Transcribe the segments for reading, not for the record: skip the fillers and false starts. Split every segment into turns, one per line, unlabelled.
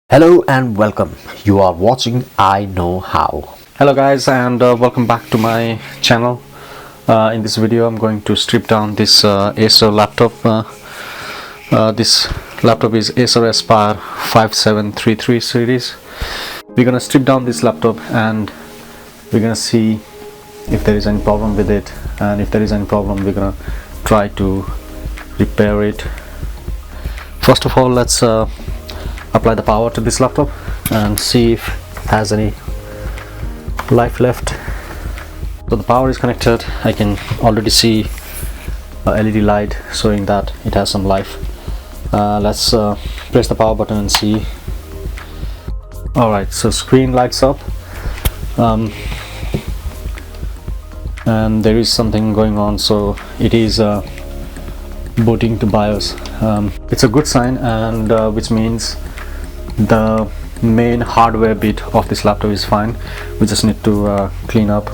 Hello and welcome. You are watching I Know How.
Hello guys, and welcome back to my channel. In this video I'm going to strip down this Acer laptop. This laptop is Acer Aspire 5733 series. We're gonna strip down this laptop and we're gonna see if there is any problem with it, and if there is any problem we're gonna try to repair it. First of all, let's apply the power to this laptop and see if it has any life left. So the power is connected. I can already see a LED light showing that it has some life. Let's press the power button and see. Alright, so screen lights up, and there is something going on, so it is booting to BIOS. It's a good sign, and which means the main hardware bit of this laptop is fine. We just need to clean up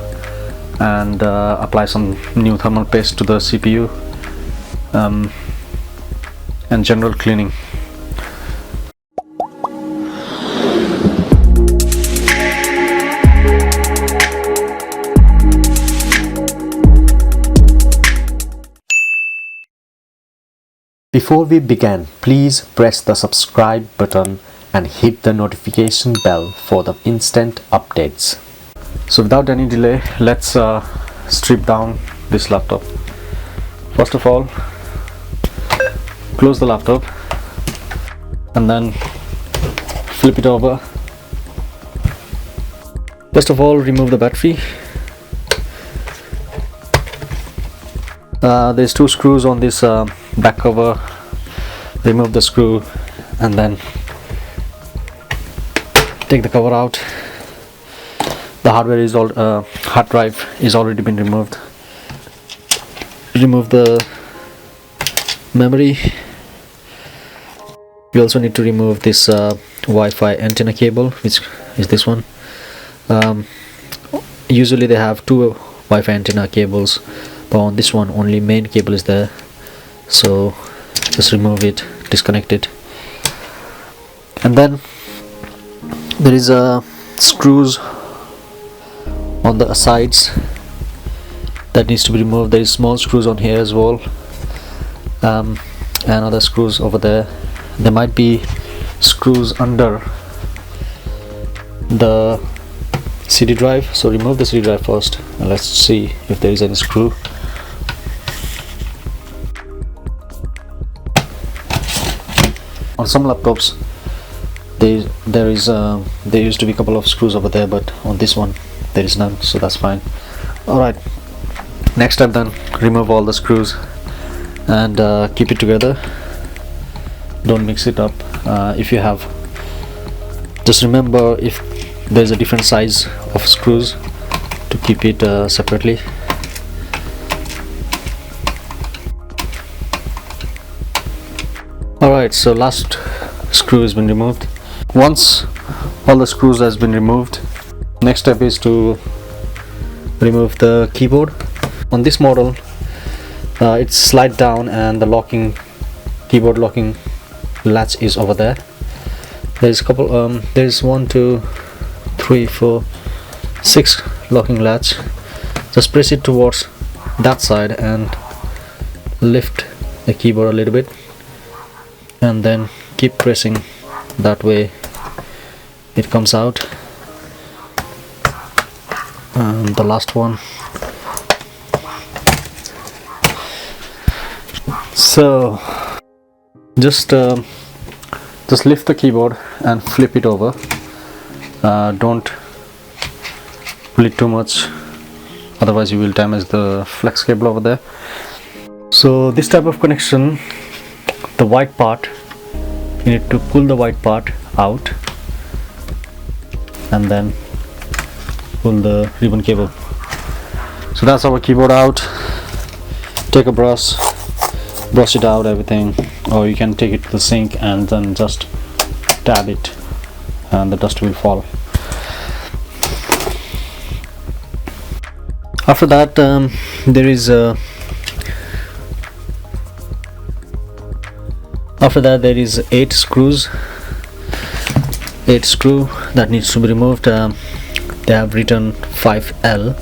and apply some new thermal paste to the CPU, and general cleaning.
Before we begin, please press the subscribe button and hit the notification bell for the instant updates.
So without any delay, let's strip down this laptop. First of all, close the laptop and then flip it over. First of all, remove the battery. There's two screws on this back cover. Remove the screw and then take the cover out. The hardware is all hard drive is already been removed. Remove the memory. You also need to remove this Wi-Fi antenna cable, which is this one. Usually they have two Wi-Fi antenna cables, but on this one only main cable is there, so just remove it, disconnect it. And then there is screws on the sides that needs to be removed. There is small screws on here as well, and other screws over there. There might be screws under the CD drive, so remove the CD drive first and let's see if there is any screw. On some laptops there used to be a couple of screws over there, but on this one there is none, so that's fine. Alright, next step then, remove all the screws and keep it together. Don't mix it up. If you have, just remember if there's a different size of screws to keep it separately. Alright, so last screw has been removed. Once all the screws has been removed, next step is to remove the keyboard. On this model, it's slide down and the keyboard locking latch is over there. There's a couple. There's 1, 2, 3, 4, 6 locking latch. Just press it towards that side and lift the keyboard a little bit, and then keep pressing. That way it comes out. And the last one. So just lift the keyboard and flip it over. Don't pull it too much, otherwise you will damage the flex cable over there. So this type of connection, the white part, you need to pull the white part out and then pull the ribbon cable. So that's our keyboard out. Take a brush it out everything, or you can take it to the sink and then just dab it and the dust will fall. After that, there is After that there is 8 screws. 8 screw that needs to be removed. They have written 5L,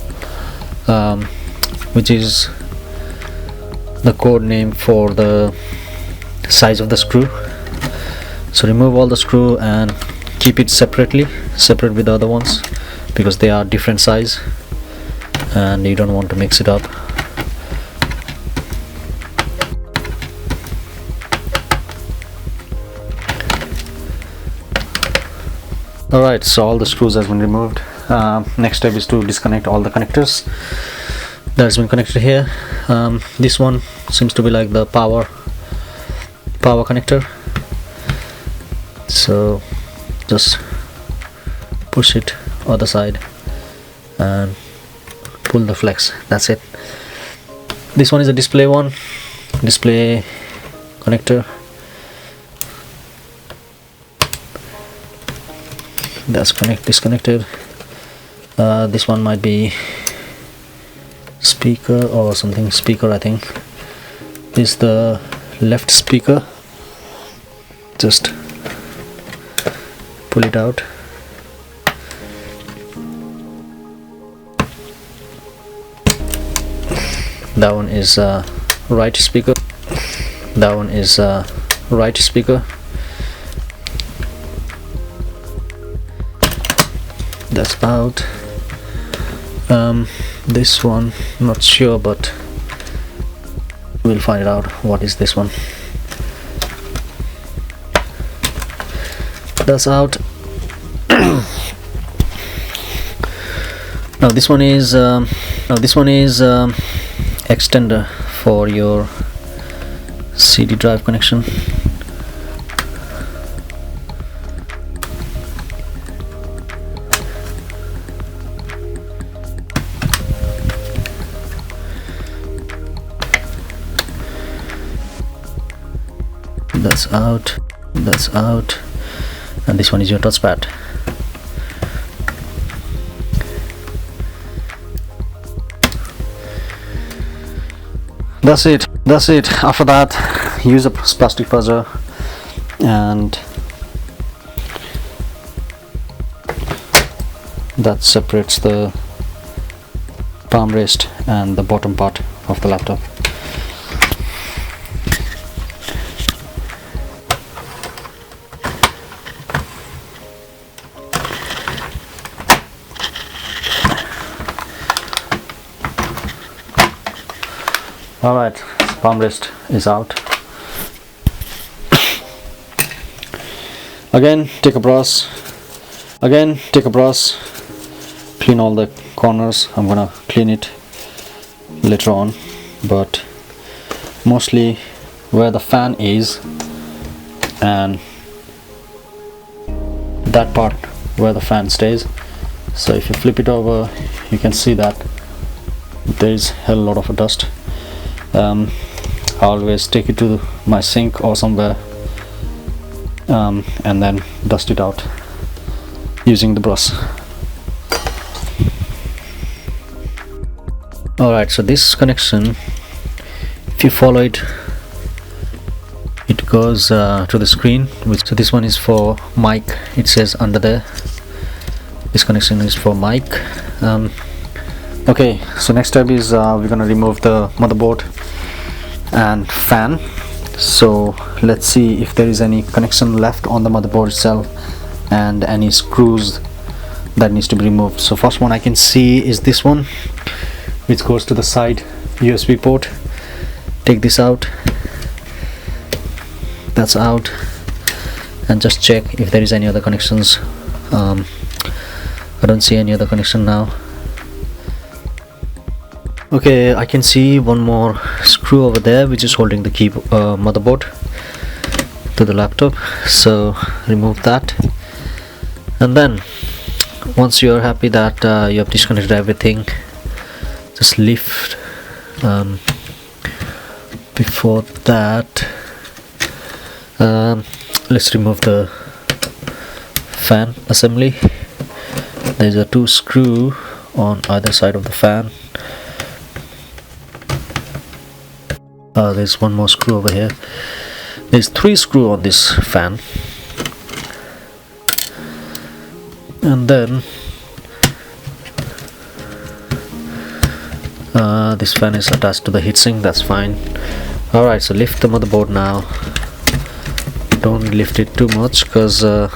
which is the code name for the size of the screw. So remove all the screw and keep it separate with the other ones, because they are different size and you don't want to mix it up. Alright, so all the screws has been removed. Next step is to disconnect all the connectors that has been connected here. This one seems to be like the power connector, so just push it other side and pull the flex. That's it. This one is a display connector. That's disconnected. This one might be speaker or something. Speaker, I think. This is the left speaker. Just pull it out. That one is right speaker. That one is right speaker. That's out. This one, not sure, but we'll find out what is this one. That's out. Now this one is extender for your CD drive connection. That's out, and this one is your touchpad. That's it. After that, use a plastic buzzer and that separates the palm rest and the bottom part of the laptop. Alright, palm rest is out. Again, take a brush, clean all the corners. I'm gonna clean it later on, but mostly where the fan is and that part where the fan stays. So if you flip it over, you can see that there is a hell lot of dust. I always take it to my sink or somewhere and then dust it out using the brush. Alright, so this connection, if you follow it, it goes to the screen. So this one is for mic, it says under there. This connection is for mic. Okay, so next step is we're gonna remove the motherboard and fan. So let's see if there is any connection left on the motherboard itself and any screws that needs to be removed. So first one I can see is this one, which goes to the side USB port. Take this out. That's out, and just check if there is any other connections. I don't see any other connection now. Okay, I can see one more screw over there which is holding the motherboard to the laptop, so remove that. And then once you are happy that you have disconnected everything, just lift. Before that, let's remove the fan assembly. There's a 2 screw on either side of the fan. There's one more screw over here. There's 3 screws on this fan. and then this fan is attached to the heatsink. That's fine. Alright, so lift the motherboard now. Don't lift it too much because the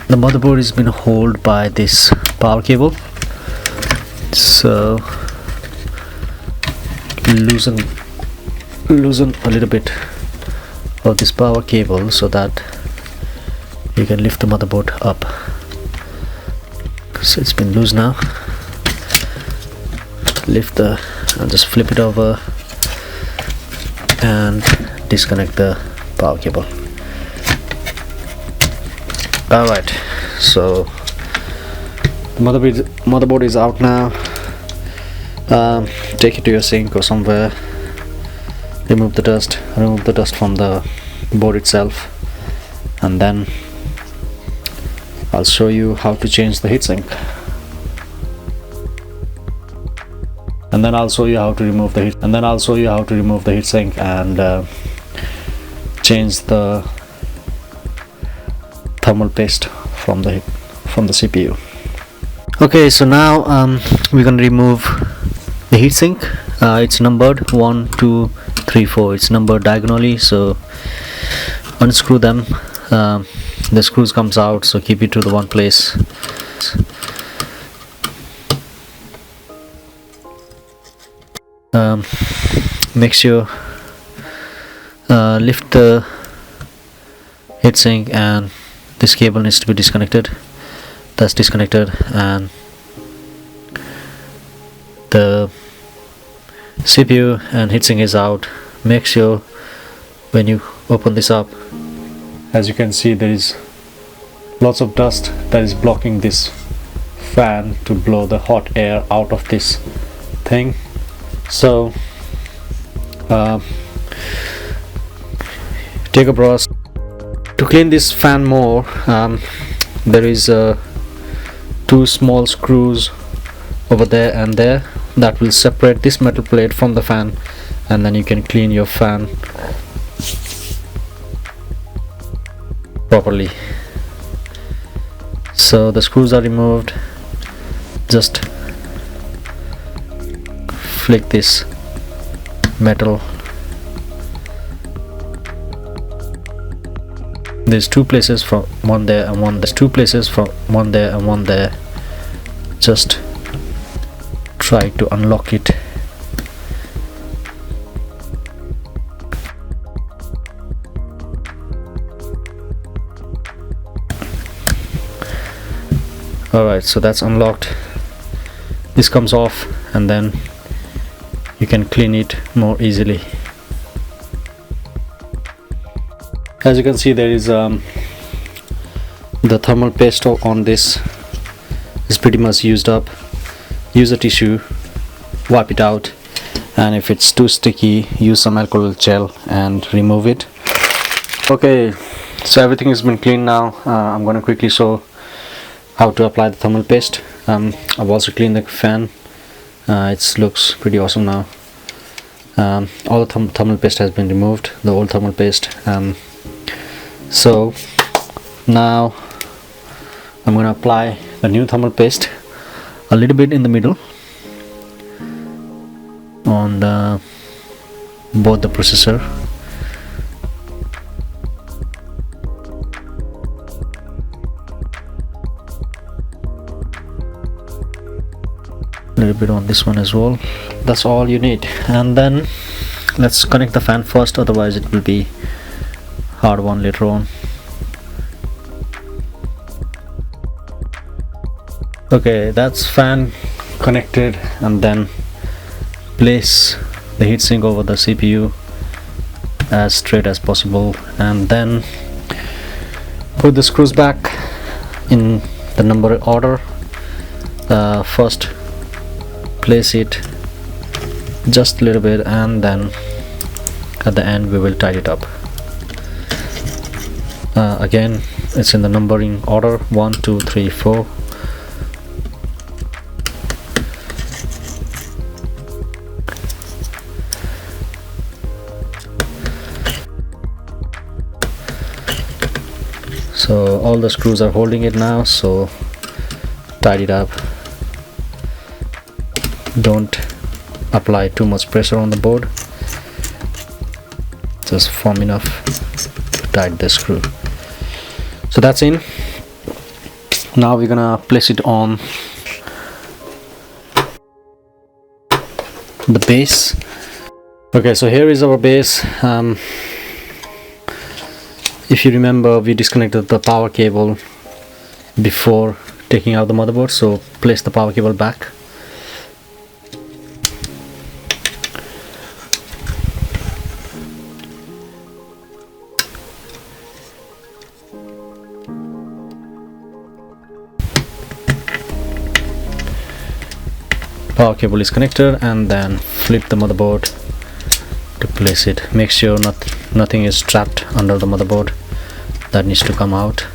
motherboard is been held by this power cable, so loosen a little bit of this power cable so that you can lift the motherboard up. So it's been loose now. I'll just flip it over and disconnect the power cable. Alright, so the motherboard is out now. Take it to your sink or somewhere. Remove the dust from the board itself, and then I'll show you how to change the heatsink, and then I'll show you how to remove the heatsink and change the thermal paste from the CPU. Okay, so now we're gonna remove the heatsink. It's numbered 1, 2, 3, 4. It's numbered diagonally, so unscrew them. The screws comes out, so keep it to the one place. Make sure lift the heatsink, and this cable needs to be disconnected. That's disconnected, and the CPU and heatsink is out. Make sure when you open this up, as you can see, there is lots of dust that is blocking this fan to blow the hot air out of this thing. So take a brush to clean this fan more. There is 2 small screws over there and there that will separate this metal plate from the fan, and then you can clean your fan properly. So the screws are removed. Just flick this metal. There's 2 places from one there and one. There's 2 places from one there and one there. Just try to unlock it. Alright, so that's unlocked. This comes off, and then you can clean it more easily. As you can see, there is the thermal paste on this is pretty much used up. Use a tissue, wipe it out, and if it's too sticky, use some alcohol gel and remove it. Okay, so everything has been cleaned now. I'm going to quickly show how to apply the thermal paste. I've also cleaned the fan. It looks pretty awesome now. All the thermal paste has been removed, the old thermal paste. So now I'm going to apply the new thermal paste a little bit in the middle on both the processor. A little bit on this one as well. That's all you need. And then let's connect the fan first, otherwise it will be hard one later on. Okay, that's fan connected, and then place the heatsink over the CPU as straight as possible, and then put the screws back in the number order. First place it just a little bit, and then at the end we will tidy it up. Again, it's in the numbering order 1, 2, 3, 4. So all the screws are holding it now, so tidy it up. Don't apply too much pressure on the board, just firm enough to tighten the screw. So that's in. Now we're gonna place it on the base. Okay, so here is our base. If you remember, we disconnected the power cable before taking out the motherboard, so place the power cable back. Power cable is connected, and then flip the motherboard to place it. Make sure nothing is trapped under the motherboard, that needs to come out.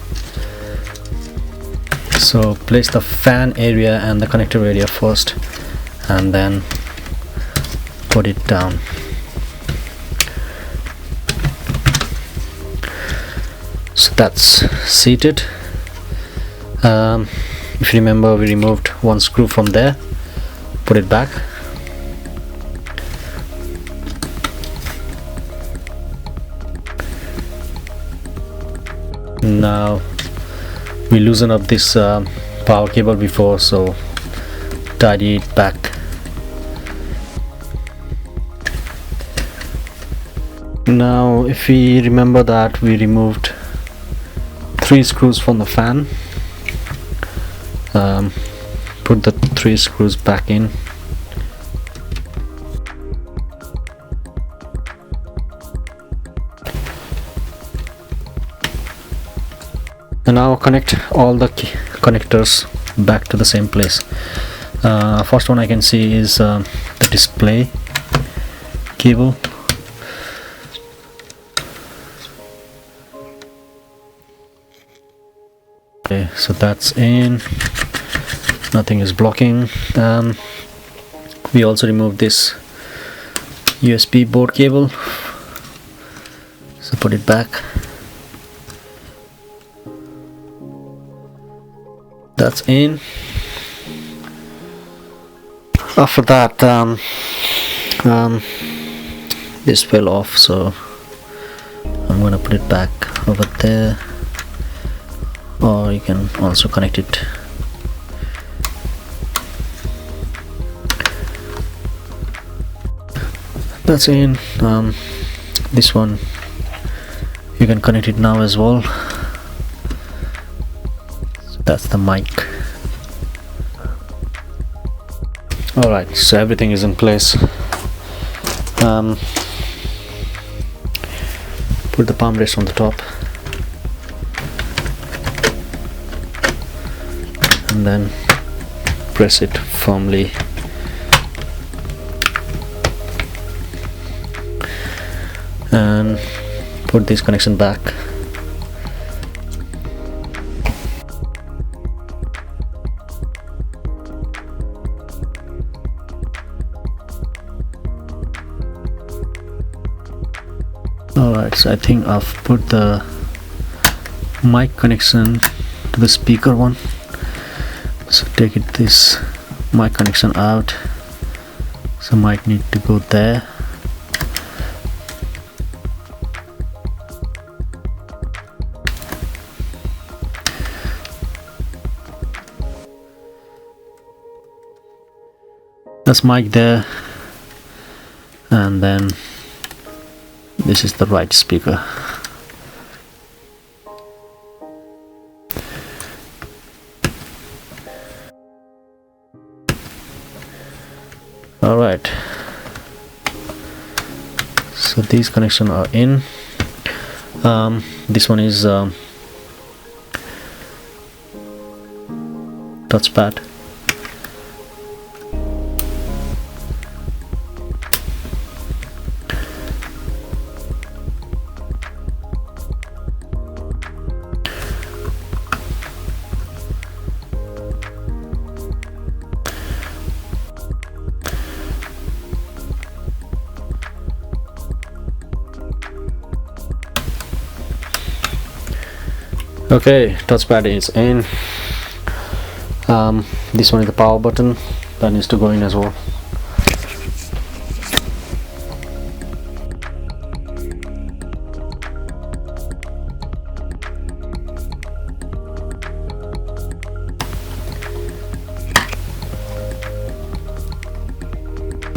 So place the fan area and the connector area first, and then put it down. So that's seated. If you remember, we removed one screw from there. Put it back. Now we loosen up this power cable before, so tidy it back. Now if we remember that we removed 3 screws from the fan, put the 3 screws back in. And now connect all the connectors back to the same place. First one I can see is the display cable. Okay, so that's in. Nothing is blocking. We also removed this USB board cable, so put it back. That's in. After that, this fell off, so I'm gonna put it back over there, or you can also connect it. That's in. This one you can connect it now as well. So that's the mic. Alright, so everything is in place. Put the palm rest on the top, and then press it firmly. And put this connection back. Alright, so I think I've put the mic connection to the speaker one. So take this mic connection out. So mic need to go there. That's mic there, and then this is the right speaker. Alright, so these connections are in. This one is touchpad. Okay, touchpad is in. This one is the power button that needs to go in as well.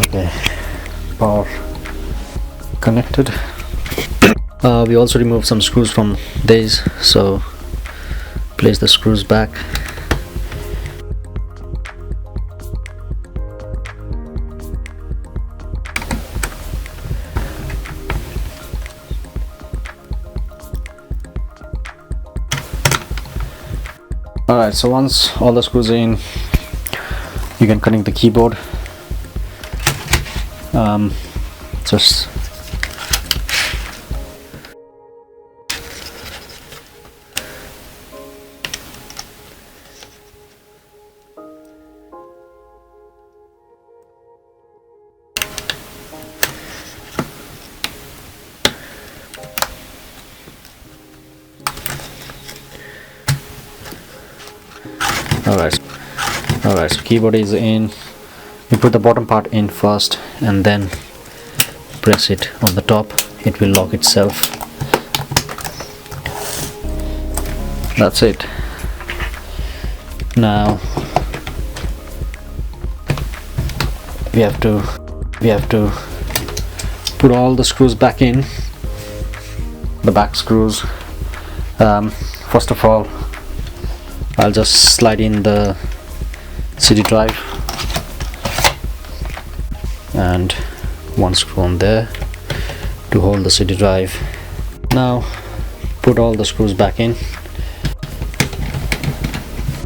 Okay, power connected. We also removed some screws from these, so place the screws back. Alright, so once all the screws are in, you can connect the keyboard. Just Alright, so keyboard is in. You put the bottom part in first and then press it on the top. It will lock itself. That's it. Now we have to put all the screws back in, the back screws. First of all, I'll just slide in the CD drive and one screw on there to hold the CD drive. Now put all the screws back in.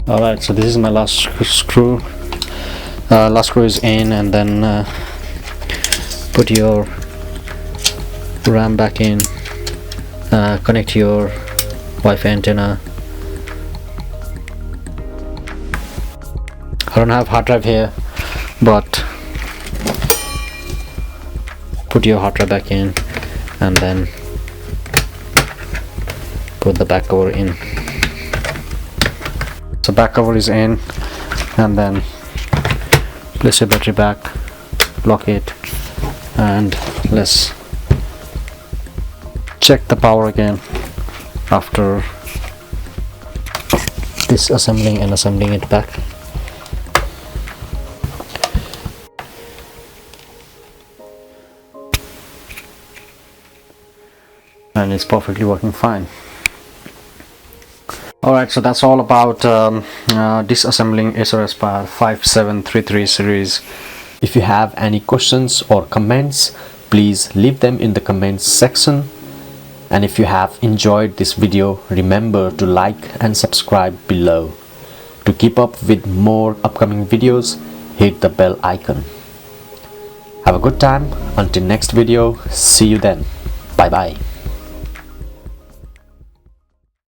Alright, so this is my last screw. Last screw is in, and then put your RAM back in, connect your Wi-Fi antenna. I don't have hard drive here, but put your hard drive back in and then put the back cover in. So back cover is in, and then place your battery back, lock it, and let's check the power again after disassembling and assembling it back. And it's perfectly working fine. Alright, so that's all about disassembling Acer Aspire 5733 series.
If you have any questions or comments, please leave them in the comments section. And if you have enjoyed this video, remember to like and subscribe below. To keep up with more upcoming videos, hit the bell icon. Have a good time. Until next video, see you then. Bye bye.